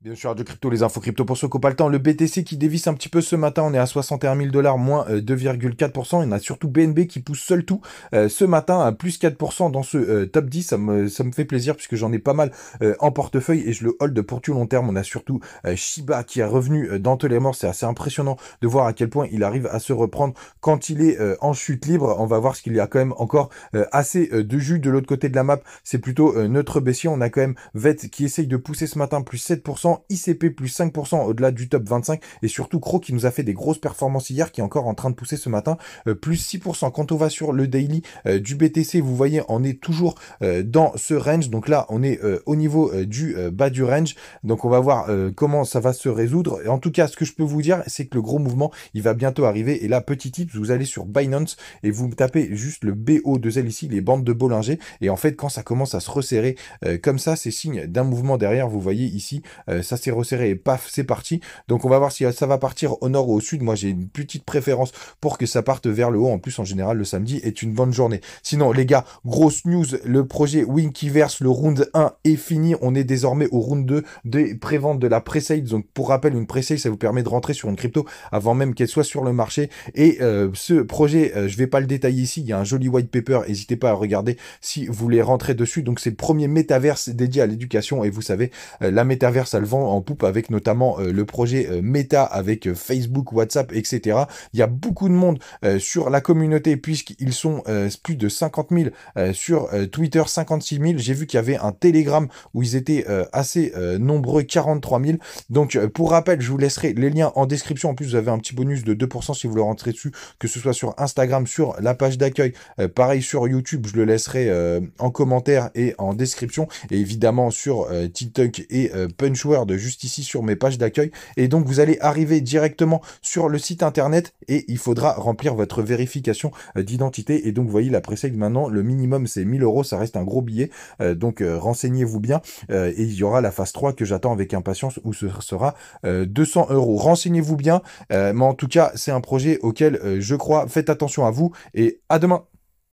Bien sûr, de crypto, les infos crypto pour ceux qui n'ont pas le temps. Le BTC qui dévisse un petit peu ce matin, on est à 61 000 $, moins 2,4%. Il y en a surtout BNB qui pousse seul tout ce matin à plus 4% dans ce top 10. Ça me fait plaisir puisque j'en ai pas mal en portefeuille et je le hold pour tout long terme. On a surtout Shiba qui est revenu dans tous les morts. C'est assez impressionnant de voir à quel point il arrive à se reprendre quand il est en chute libre. On va voir ce qu'il y a quand même encore assez de jus de l'autre côté de la map. C'est plutôt neutre baissier. On a quand même VET qui essaye de pousser ce matin plus 7%. ICP plus 5% au-delà du top 25 et surtout Cro qui nous a fait des grosses performances hier qui est encore en train de pousser ce matin plus 6%. Quand on va sur le daily du BTC, vous voyez on est toujours dans ce range, donc là on est au niveau du bas du range, donc on va voir comment ça va se résoudre. Et en tout cas ce que je peux vous dire c'est que le gros mouvement il va bientôt arriver et là petit tip, vous allez sur Binance et vous tapez juste le BO2L ici, les bandes de Bollinger, et en fait quand ça commence à se resserrer comme ça, c'est signe d'un mouvement derrière. Vous voyez ici ça s'est resserré et paf, c'est parti. Donc on va voir si ça va partir au nord ou au sud. Moi j'ai une petite préférence pour que ça parte vers le haut. En plus en général le samedi est une bonne journée. Sinon les gars, grosse news, le projet Winkyverse, le round 1 est fini. On est désormais au round 2 des préventes de la pre-sale. Donc pour rappel, une pre-sale ça vous permet de rentrer sur une crypto avant même qu'elle soit sur le marché. Et ce projet, je vais pas le détailler ici, il y a un joli white paper, n'hésitez pas à regarder si vous voulez rentrer dessus. Donc c'est le premier métaverse dédié à l'éducation et vous savez, la métaverse elle vend en poupe avec notamment le projet Meta avec Facebook, WhatsApp, etc. Il y a beaucoup de monde sur la communauté puisqu'ils sont plus de 50 000 sur Twitter, 56 000. J'ai vu qu'il y avait un Telegram où ils étaient assez nombreux, 43 000. Donc pour rappel, je vous laisserai les liens en description. En plus, vous avez un petit bonus de 2% si vous le rentrez dessus, que ce soit sur Instagram, sur la page d'accueil. Pareil sur YouTube, je le laisserai en commentaire et en description. Et évidemment sur TikTok et Punchword juste ici sur mes pages d'accueil. Et donc vous allez arriver directement sur le site internet et il faudra remplir votre vérification d'identité. Et donc vous voyez la presale maintenant, le minimum c'est 1000 euros, ça reste un gros billet. Donc renseignez-vous bien et il y aura la phase 3 que j'attends avec impatience où ce sera 200 euros. Renseignez-vous bien, mais en tout cas c'est un projet auquel je crois. Faites attention à vous et à demain.